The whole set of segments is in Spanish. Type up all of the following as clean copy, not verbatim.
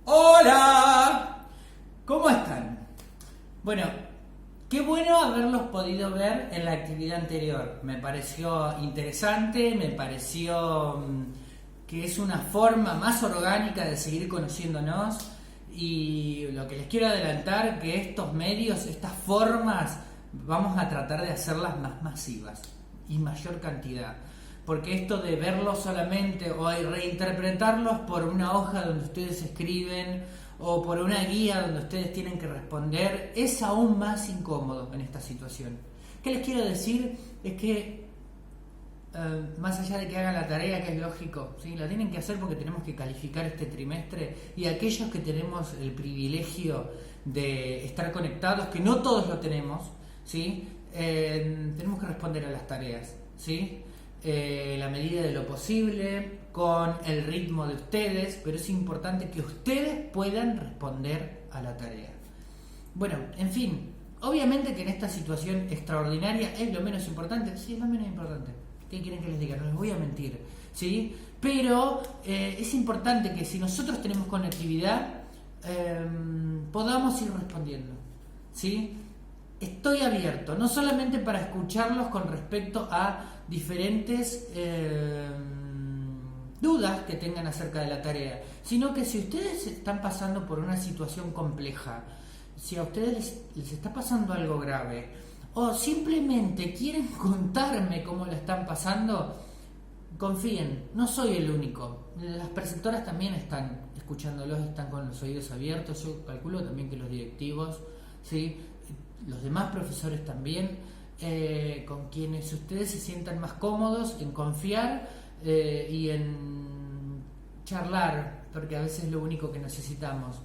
Hola, ¿cómo están? Bueno, qué bueno haberlos podido ver en la actividad anterior. Me pareció interesante, me pareció que es una forma más orgánica de seguir conociéndonos, y lo que les quiero adelantar que estos medios, estas formas, vamos a tratar de hacerlas más masivas y mayor cantidad. Porque esto de verlos solamente o reinterpretarlos por una hoja donde ustedes escriben o por una guía donde ustedes tienen que responder es aún más incómodo en esta situación. ¿Qué les quiero decir? Es que más allá de que hagan la tarea, que es lógico, ¿sí? La tienen que hacer porque tenemos que calificar este trimestre, y aquellos que tenemos el privilegio de estar conectados, que no todos lo tenemos, ¿sí? Tenemos que responder a las tareas, ¿sí? La medida de lo posible, con el ritmo de ustedes, pero es importante que ustedes puedan responder a la tarea. Bueno, en fin, obviamente que en esta situación extraordinaria es lo menos importante. Sí, es lo menos importante. ¿Qué quieren que les diga? No les voy a mentir, ¿sí? Pero es importante que si nosotros tenemos conectividad, podamos ir respondiendo, ¿sí? Estoy abierto, no solamente para escucharlos con respecto a diferentes dudas que tengan acerca de la tarea, sino que si ustedes están pasando por una situación compleja, si a ustedes les está pasando algo grave, o simplemente quieren contarme cómo la están pasando, confíen, no soy el único. Las preceptoras también están escuchándolos, están con los oídos abiertos. Yo calculo también que los directivos, ¿sí? Los demás profesores también, con quienes ustedes se sientan más cómodos en confiar y en charlar, porque a veces es lo único que necesitamos.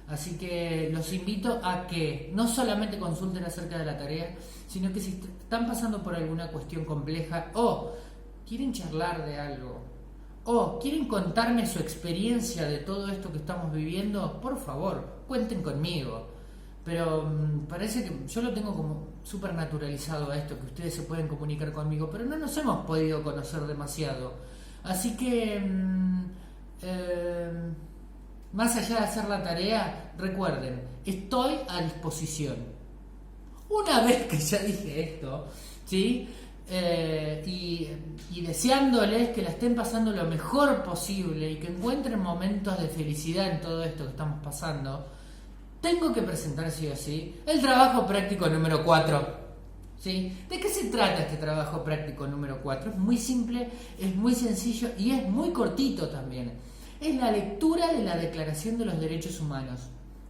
Así que los invito a que no solamente consulten acerca de la tarea, sino que si están pasando por alguna cuestión compleja, o quieren charlar de algo, o quieren contarme su experiencia de todo esto que estamos viviendo, por favor, cuenten conmigo. Pero parece que yo lo tengo como súper naturalizado a esto, que ustedes se pueden comunicar conmigo, pero no nos hemos podido conocer demasiado. Así que, más allá de hacer la tarea, recuerden, estoy a disposición. Una vez que ya dije esto, ¿sí? Y deseándoles que la estén pasando lo mejor posible y que encuentren momentos de felicidad en todo esto que estamos pasando, tengo que presentar sí o sí el trabajo práctico número 4. ¿Sí? ¿De qué se trata este trabajo práctico número 4? Es muy simple, es muy sencillo y es muy cortito también. Es la lectura de la Declaración de los Derechos Humanos,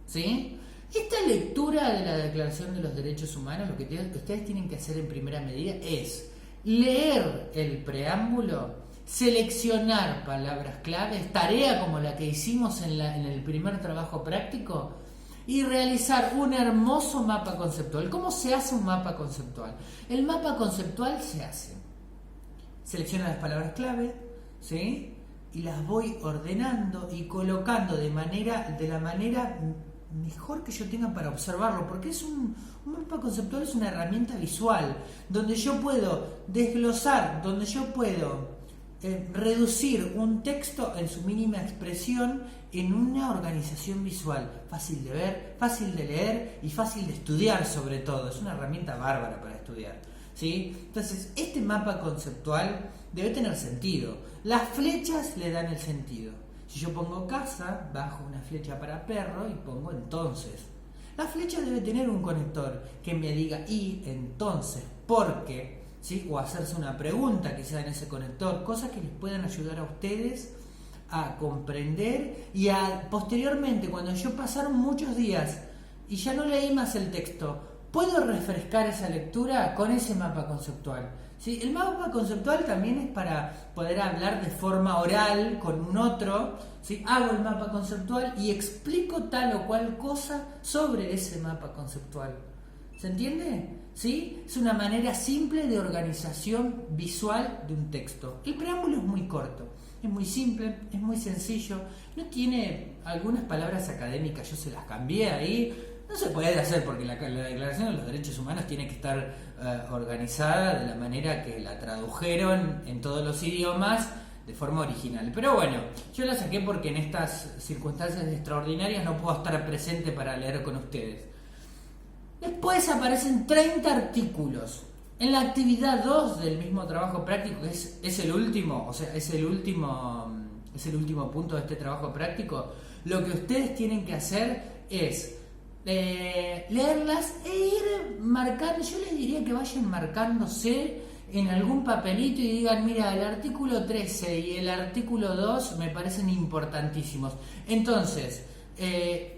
¿sí? Esta lectura de la Declaración de los Derechos Humanos, lo que ustedes tienen que hacer en primera medida es leer el preámbulo, seleccionar palabras claves, tarea como la que hicimos en el primer trabajo práctico, y realizar un hermoso mapa conceptual. ¿Cómo se hace un mapa conceptual? El mapa conceptual se hace: selecciona las palabras clave, ¿sí? Y las voy ordenando y colocando de la manera mejor que yo tenga para observarlo, porque un mapa conceptual es una herramienta visual donde yo puedo desglosar, donde yo puedo reducir un texto en su mínima expresión en una organización visual, fácil de ver, fácil de leer y fácil de estudiar. Sobre todo, es una herramienta bárbara para estudiar, ¿sí? Entonces, este mapa conceptual debe tener sentido. Las flechas le dan el sentido. Si yo pongo casa, bajo una flecha para perro y pongo entonces. La flecha debe tener un conector que me diga y entonces, ¿por qué? ¿Sí? O hacerse una pregunta que sea en ese conector, cosas que les puedan ayudar a ustedes a comprender y a posteriormente, cuando yo pasaron muchos días y ya no leí más el texto, puedo refrescar esa lectura con ese mapa conceptual, ¿sí? El mapa conceptual también es para poder hablar de forma oral con un otro, ¿sí? Hago el mapa conceptual y explico tal o cual cosa sobre ese mapa conceptual. ¿Se entiende? ¿Sí? Es una manera simple de organización visual de un texto. El preámbulo es muy corto, es muy simple, es muy sencillo, no tiene algunas palabras académicas, yo se las cambié ahí. No se puede hacer porque la Declaración de los Derechos Humanos tiene que estar organizada de la manera que la tradujeron en todos los idiomas de forma original. Pero bueno, yo la saqué porque en estas circunstancias extraordinarias no puedo estar presente para leer con ustedes. Después aparecen 30 artículos. En la actividad 2 del mismo trabajo práctico, que es el último, o sea, es el último punto de este trabajo práctico, lo que ustedes tienen que hacer es leerlas e ir marcando. Yo les diría que vayan marcándose en algún papelito y digan, mira, el artículo 13 y el artículo 2 me parecen importantísimos. Entonces,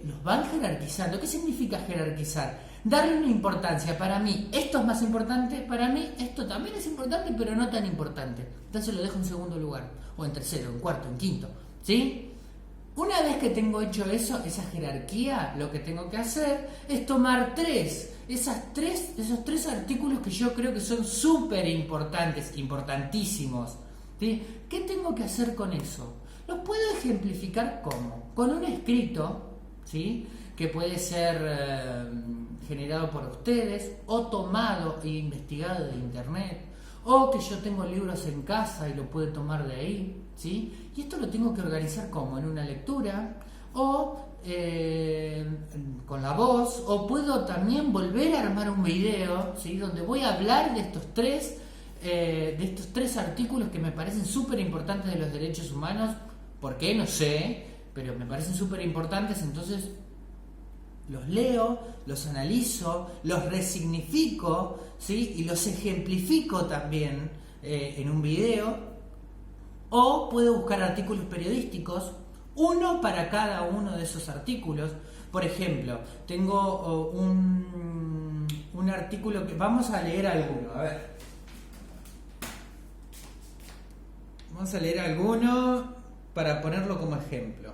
los van jerarquizando. ¿Qué significa jerarquizar? Darle una importancia. Para mí esto es más importante, para mí esto también es importante, pero no tan importante. Entonces lo dejo en segundo lugar, o en tercero, en cuarto, en quinto, ¿sí? Una vez que tengo hecho eso, esa jerarquía, lo que tengo que hacer es tomar esos tres artículos que yo creo que son súper importantes, importantísimos, ¿sí? ¿Qué tengo que hacer con eso? Los puedo ejemplificar ¿cómo? Con un escrito, ¿sí? Que puede ser generado por ustedes, o tomado e investigado de internet, o que yo tengo libros en casa y lo puedo tomar de ahí, ¿sí? Y esto lo tengo que organizar como en una lectura, o con la voz, o puedo también volver a armar un video, ¿sí? Donde voy a hablar de estos tres artículos que me parecen súper importantes de los derechos humanos. ¿Por qué? No sé, pero me parecen súper importantes. Entonces los leo, los analizo, los resignifico, ¿sí? Y los ejemplifico también en un video. O puedo buscar artículos periodísticos, uno para cada uno de esos artículos. Por ejemplo, tengo un artículo que... Vamos a leer alguno, a ver. Vamos a leer alguno para ponerlo como ejemplo.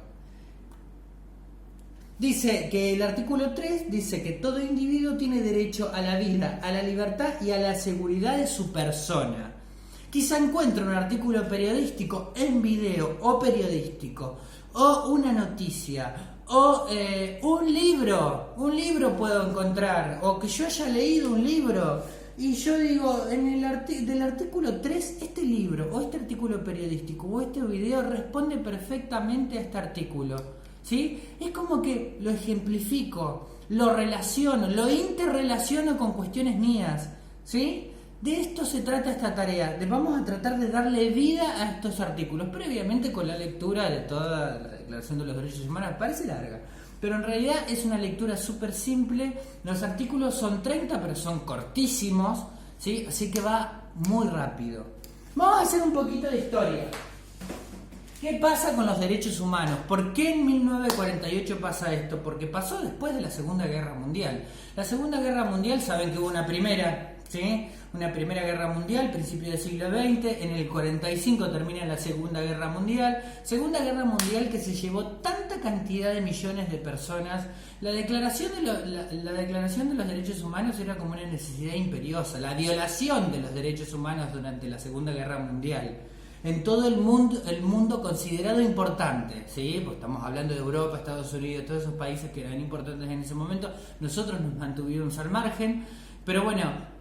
Dice que el artículo 3 dice que todo individuo tiene derecho a la vida, a la libertad y a la seguridad de su persona. Quizá encuentre un artículo periodístico en video o periodístico, o una noticia, o un libro puedo encontrar, o que yo haya leído un libro y yo digo, del artículo 3, este libro, o este artículo periodístico, o este video responde perfectamente a este artículo, ¿sí? Es como que lo ejemplifico, lo relaciono, lo interrelaciono con cuestiones mías, ¿sí? De esto se trata esta tarea, vamos a tratar de darle vida a estos artículos, previamente con la lectura de toda la Declaración de los Derechos Humanos. Parece larga, pero en realidad es una lectura súper simple. Los artículos son 30, pero son cortísimos, ¿sí? Así que va muy rápido. Vamos a hacer un poquito de historia. ¿Qué pasa con los derechos humanos? ¿Por qué en 1948 pasa esto? Porque pasó después de la Segunda Guerra Mundial. La Segunda Guerra Mundial, saben que hubo una primera, ¿sí? Una primera guerra mundial, principio del siglo XX, en el 45 termina la Segunda Guerra Mundial que se llevó tanta cantidad de millones de personas. La declaración de los derechos humanos era como una necesidad imperiosa, la violación de los derechos humanos durante la Segunda Guerra Mundial. En todo el mundo considerado importante, ¿sí? Pues estamos hablando de Europa, Estados Unidos, todos esos países que eran importantes en ese momento. Nosotros nos mantuvimos al margen, pero bueno,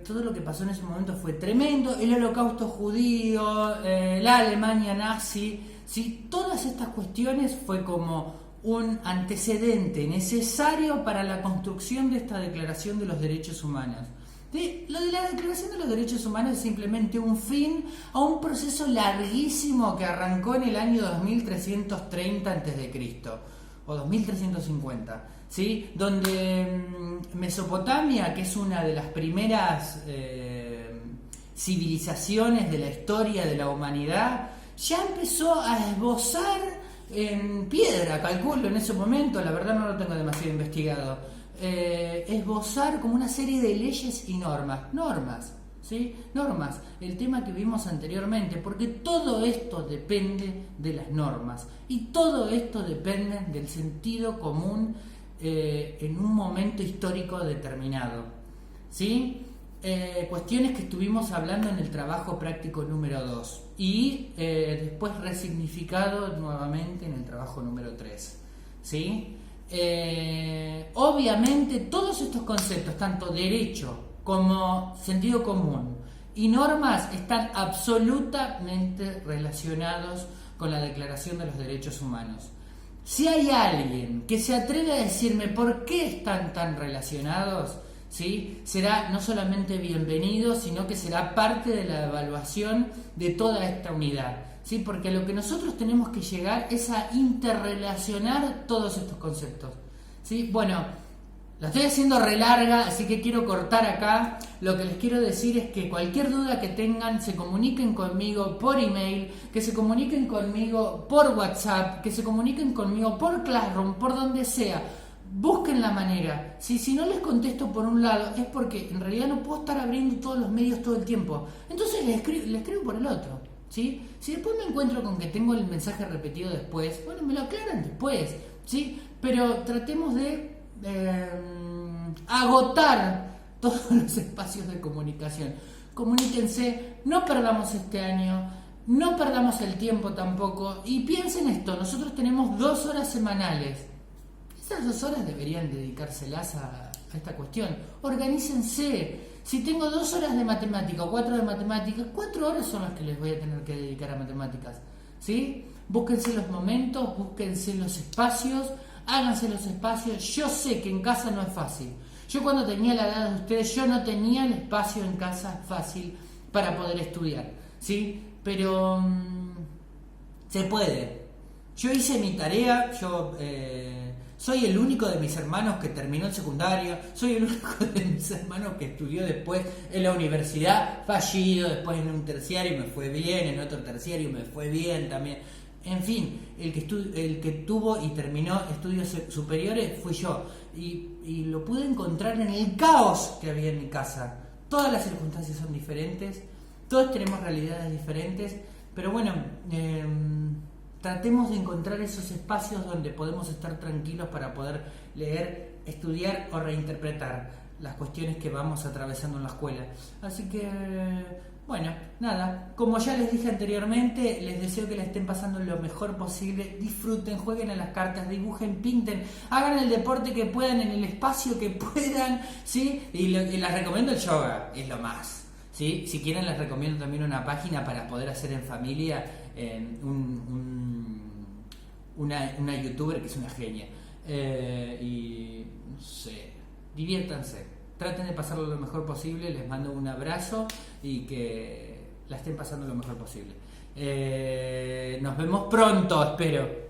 todo lo que pasó en ese momento fue tremendo. El holocausto judío, la Alemania nazi, ¿sí? Todas estas cuestiones fue como un antecedente necesario para la construcción de esta Declaración de los Derechos Humanos. ¿Sí? Lo de la Declaración de los Derechos Humanos es simplemente un fin a un proceso larguísimo que arrancó en el año 2330 a.C. o 2350, ¿sí? Donde Mesopotamia, que es una de las primeras civilizaciones de la historia de la humanidad, ya empezó a esbozar en piedra, calculo en ese momento, la verdad no lo tengo demasiado investigado, esbozar como una serie de leyes y normas, ¿sí? Normas, el tema que vimos anteriormente, porque todo esto depende de las normas y todo esto depende del sentido común en un momento histórico determinado, ¿sí? Cuestiones que estuvimos hablando en el trabajo práctico número 2 y después resignificado nuevamente en el trabajo número 3, ¿sí? Obviamente todos estos conceptos, tanto derecho como sentido común y normas están absolutamente relacionados con la Declaración de los Derechos Humanos. Si hay alguien que se atreve a decirme por qué están tan relacionados, ¿sí?, será no solamente bienvenido, sino que será parte de la evaluación de toda esta unidad, ¿sí? Porque lo que nosotros tenemos que llegar es a interrelacionar todos estos conceptos, ¿sí? Bueno, la estoy haciendo re larga, así que quiero cortar acá. Lo que les quiero decir es que cualquier duda que tengan, se comuniquen conmigo por email, que se comuniquen conmigo por WhatsApp, que se comuniquen conmigo por Classroom, por donde sea. Busquen la manera. Si no les contesto por un lado, es porque en realidad no puedo estar abriendo todos los medios todo el tiempo. Entonces les escribo por el otro, ¿sí? Si después me encuentro con que tengo el mensaje repetido después, bueno, me lo aclaran después, ¿sí? Pero tratemos de agotar todos los espacios de comunicación. Comuníquense, no perdamos este año, no perdamos el tiempo tampoco, y piensen esto: nosotros tenemos 2 horas semanales. Esas 2 horas deberían dedicárselas a esta cuestión. Organícense. Si tengo 2 horas de matemática o 4 de matemáticas, 4 horas son las que les voy a tener que dedicar a matemáticas, ¿sí? Búsquense los momentos, búsquense los espacios, háganse los espacios. Yo sé que en casa no es fácil. Yo cuando tenía la edad de ustedes, yo no tenía el espacio en casa fácil para poder estudiar, ¿sí? Pero se puede. Yo hice mi tarea, soy el único de mis hermanos que terminó el secundario, soy el único de mis hermanos que estudió después en la universidad, fallido, después en un terciario me fue bien, en otro terciario me fue bien también. En fin, el que tuvo y terminó estudios superiores fui yo, y lo pude encontrar en el caos que había en mi casa. Todas las circunstancias son diferentes, todos tenemos realidades diferentes, pero bueno, tratemos de encontrar esos espacios donde podemos estar tranquilos para poder leer, estudiar o reinterpretar las cuestiones que vamos atravesando en la escuela. Así que, bueno, nada, como ya les dije anteriormente, les deseo que la estén pasando lo mejor posible. Disfruten, jueguen a las cartas, dibujen, pinten, hagan el deporte que puedan en el espacio que puedan, ¿sí? Y les recomiendo el yoga, es lo más, ¿sí? Si quieren, les recomiendo también una página para poder hacer en familia, una youtuber que es una genia, y no sé, diviértanse, traten de pasarlo lo mejor posible. Les mando un abrazo y que la estén pasando lo mejor posible. Nos vemos pronto, espero.